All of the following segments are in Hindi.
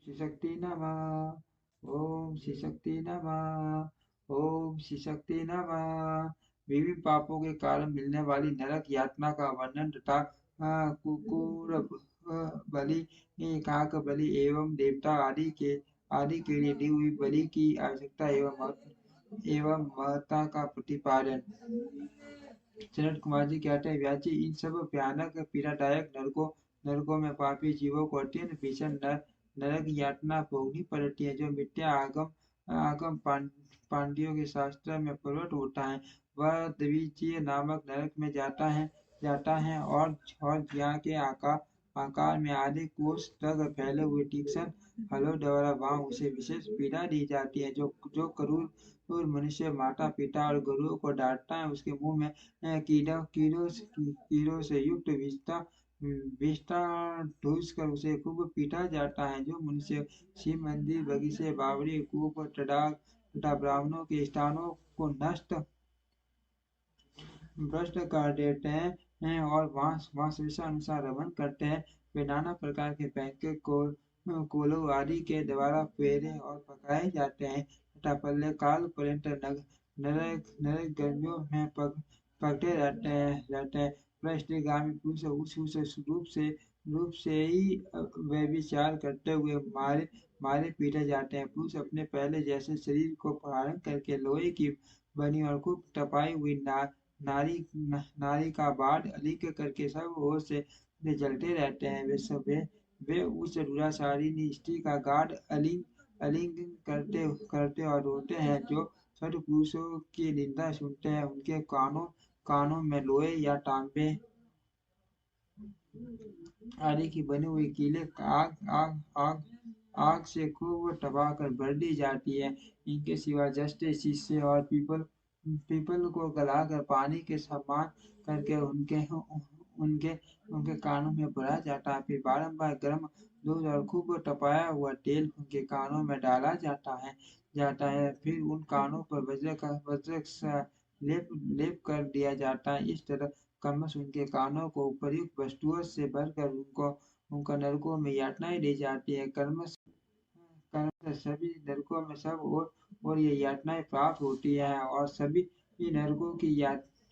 श्री शक्ति नमः। ओम श्री शक्ति नमः। ओम श्री शक्ति नमः। विभिन्न पापों के कारण मिलने वाली नरक यातना का वर्णन तथा कुकुर बलि, काक बलि एवं देवता आदि के लिए दी हुई बलि की आवश्यकता एवं महत्ता का प्रतिपादन। सनत कुमार जी कहते हैं, व्यास जी, इन सब भयानक पीड़ादायक नरकों में पापी जीवों को अत्यंत भीषण नरक यातना भोगनी पड़ती है, जो मिथ्या आगम पांडियों के शास्त्र में प्रकट होता है। वह द्वितीय नामक नरक में जाता है और यहाँ के आकार में आधे कोस तक फैले हुए तीक्ष्ण हलों द्वारा वहां उसे विशेष पीड़ा दी जाती है। जो क्रूर मनुष्य माता पिता और गुरुओं को डांटता है, उसके मुंह में कीड़ों से युक्त विष्ठा ठूस कर उसे खूब पीटा जाता है। जो मनुष्य शिव मंदिर, बगीचे, बावड़ी, कूप, तटाक तथा ब्राह्मणों के स्थानों को भ्रष्ट कर देते हैं और वहाँ अनुसार रमन करते हैं, वे नाना प्रकार के बैंके कोलो आदि के द्वारा फेरे और पकाए जाते हैं तथा पल्ले काल पर्यंत नरक गर्मियों में पकड़े रहते हैं। वह स्त्रीगामी पुरुष उस रूप से ही व्यभिचार करते हुए मारे पीटे जाते हैं। पुरुष अपने पहले जैसे शरीर को धारण करके लोहे की बनी और खूब तपाई हुई नारी का बाढ़ अलिक करके सब ओर से जलते रहते हैं। वे उस दुराचारिणी स्त्री का गाढ़ आलिंगन करते और रोते हैं। जो सत्पुरुषों की निंदा सुनते हैं, उनके कानों में लोहे या तांबे आदि की बनी हुई कीलें आग से खूब तबाह कर भर दी जाती है। इनके सिवा जस्ते, शीशे और पीपल को गलाकर पानी के समान करके उनके उनके कानों में भरा जाता है। फिर बारंबार गर्म दूध और खूब तपाया हुआ तेल उनके कानों में डाला जाता है। फिर उन कानों पर वज्र सा लेप कर दिया जाता है। इस तरह क्रमश उनके कानों को उपर्युक्त वस्तुओं से भरकर उनको नरकों में यातनाएं दी जाती है। क्रमश सभी नरकों में सब और ये यातनाएं प्राप्त होती है और सभी नरकों की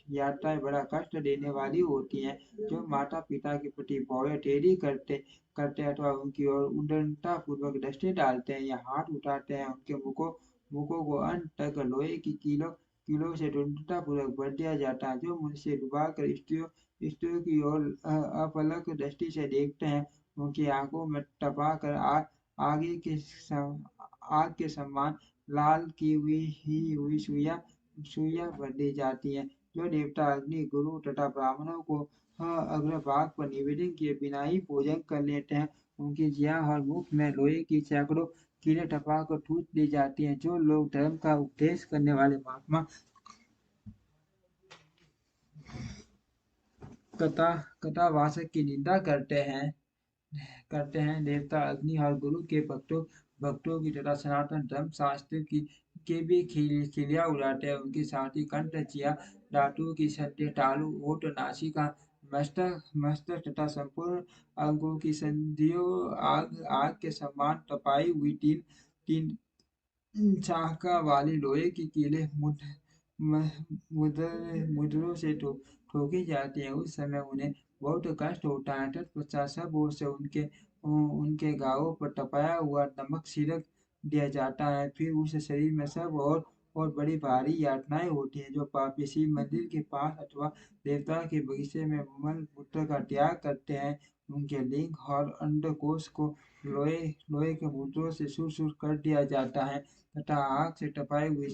यात्राएं बड़ा कष्ट देने वाली होती हैं। जो माता पिता के प्रति भौहें टेढ़ी करते अथवा उनकी ओर उद्दंडता पूर्वक दृष्टि डालते हैं या हाथ उठाते हैं, उनके मुखों को अंत तक लोहे की कीलों से दृढ़ता पूर्वक भर दिया जाता है। जो मनुष्य डुबा कर स्त्रियों की ओर अपलक दृष्टि से देखते हैं, उनकी आंखों में तपा कर आगे आग के समान लाल की हुई सुइयां भर दी जाती हैं। जो देवता अग्नि, गुरु तथा ब्राह्मणों को अग्रभाग पर निवेदन किए बिना ही भोजन कर लेते हैं, उनकी जिह्वा और मुख में लोहे की सैकड़ों कीलें टपा कर ठूस दी जाती हैं। जो लोग धर्म का उपदेश करने वाले महात्मा कथावाचक की निंदा करते हैं, देवता अग्नि और गुरु के भक्तों की तथा सनातन धर्म शास्त्र की के भी खिलिया उड़ाते हैं। उनके साथ ही कंठ, जिह्वा, धातु की संधि, तालु, ओठ, नासिका, मस्तक तथा संपूर्ण अंगों की संधियों आग के समान तपाई हुई तीन तीन चाका वाली लोहे की कीलें मुद्रों से ठोकी जाती है। उस समय उन्हें बहुत कष्ट होता है। तत्पश्चात सब ओर से उनके घावों पर तपाया हुआ नमक छिड़क दिया जाता है। फिर उस शरीर में सब और बड़ी भारी यातनाएं होती हैं। जो पापी शिव मंदिर के पास अथवा देवता के बगीचे में मल मूत्र का त्याग करते हैं, उनके लिंग और अंडकोश को लोहे के मूत्रों से सुर कर दिया जाता है तथा आग से तपाई हुई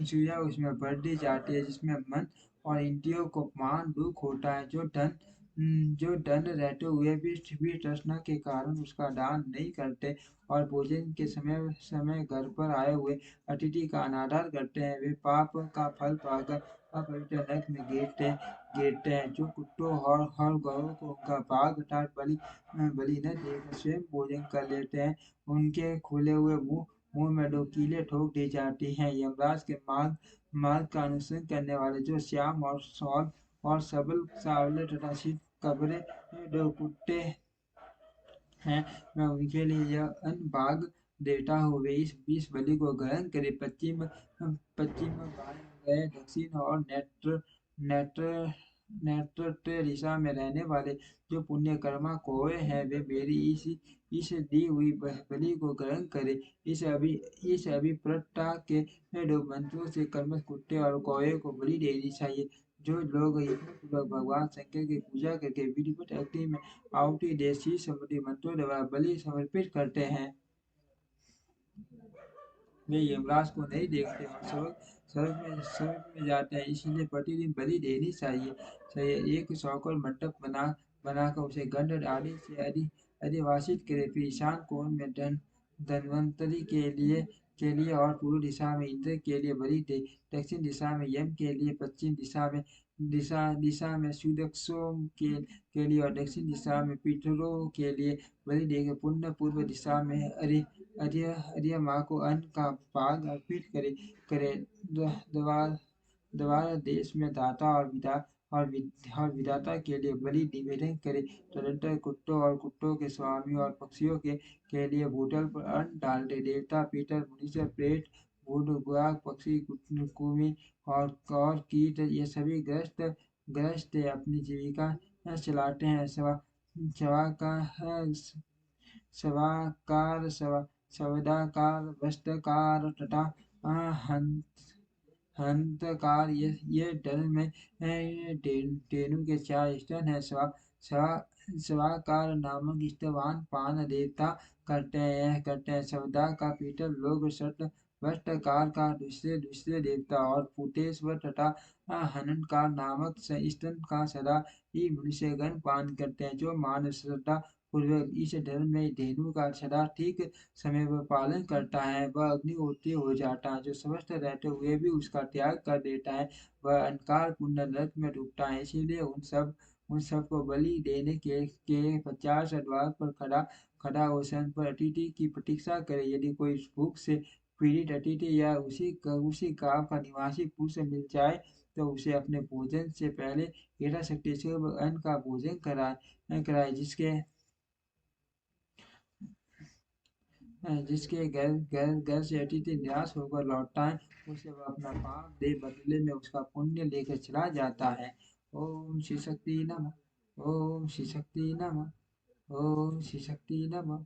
सुइयां उसमें भर दी जाती है, जिसमें मन और इंद्रियों को महान दुख होता है। जो दंड रहते हुए भी तृष्णा के कारण उसका दान नहीं करते और भोजन के समय घर पर आए हुए अतिथि का अनादर करते हैं, वे पाप का फल पाकर अपवित्र नरक में गिरते हैं। जो कुत्तों और गौरों को उनका भाग अर्थात बलि न देकर स्वयं भोजन कर लेते हैं, उनके खुले हुए मुंह में 2 कीलें ठोक दी जाती हैं। यमराज के मार्ग का अनुसरण करने वाले जो श्याम और सबल, सांवले तथा शीत कपड़े 2 कुत्ते हैं, मैं उनके लिए यह अन्न भाग देता हूँ। वे इस बलि को ग्रहण करें। पश्चिम वायु गए दक्षिण और नेत्र नेत्र दिशा में रहने वाले जो पुण्य कर्मा कौवे हैं, वे मेरी इस दी हुई बलि को ग्रहण करें। इस अभिप्रता के दो मंत्रों से कर्मठ कुत्ते और कौवे को बलि देनी चाहिए। जो लोग यत्नपूर्वक भगवान शंकर की पूजा करके विधिवत अग्नि में आहुति दे शीश संबंधी मंत्रों द्वारा बलि समर्पित करते हैं, वे यमराज को नहीं देखते और स्वर्ग में जाते हैं। इसलिए प्रतिदिन बलि देनी चाहिए। एक चौकोर मंडप बनाकर उसे गंध डाली से अधिवासित करे। फिर ईशान कोण में धन्वंतरि के लिए और पूर्व दिशा में इंद्र के लिए बलि दे। दक्षिण दिशा में यम के लिए, पश्चिम दिशा में सुदक्षों के लिए और दक्षिण दिशा में पितरों के लिए बलि देकर पुण्य पूर्व दिशा में अर्य माँ को अन्न का भाग अर्पित करे। द्वार द्वार देश में दाता और विधाता के लिए बलि निवेदन करे। तदनंतर कुत्तों और कुत्तों के स्वामी और पक्षियों के लिए भूतल पर अन्न डाल दे। देवता, पितर, मुनीश्वर, प्रेत, भूत, बुआक, पक्षी, कृमि और कीट ये सभी ग्रस्त अपनी जीविका चलाते हैं। सवा का सवाकार सवदाकार वस्त्रकार तथा हंतकार ये दल में धेनु के 4 स्तन हैं। स्वाकार नामक स्तवान पान देवता करते हैं। सवदा का पीतल लोग वस्त्रकार का दूसरे देवता और पूतेश्वर तथा हननकार नामक स्तन का सदा ही मनुष्यगण पान करते हैं। जो मानव श्रद्धा पूर्वक इस धर्म में धेनु का सदा ठीक समय पर पालन करता है, वह अग्निहोत्री हो जाता है। जो स्वस्थ रहते हुए भी उसका त्याग कर देता है, वह अंधकार कुंड नरक में डूबता है। इसीलिए उन सब को बलि देने के 50 द्वार पर खड़ा हो सन पर अतिथि की प्रतीक्षा करे। यदि कोई भूख से पीड़ित अतिथि या उसी गांव का निवासी पुरुष मिल जाए, तो उसे अपने भोजन से पहले यथाशक्ति से अन्न का भोजन कराए। जिसके घर से अतिथि निराश होकर लौटता है, उसे वह अपना पाप दे, बदले में उसका पुण्य लेकर चला जाता है। ओम श्री शक्ति नमः। ओम श्री शक्ति नमः। ओम श्री शक्ति नमः।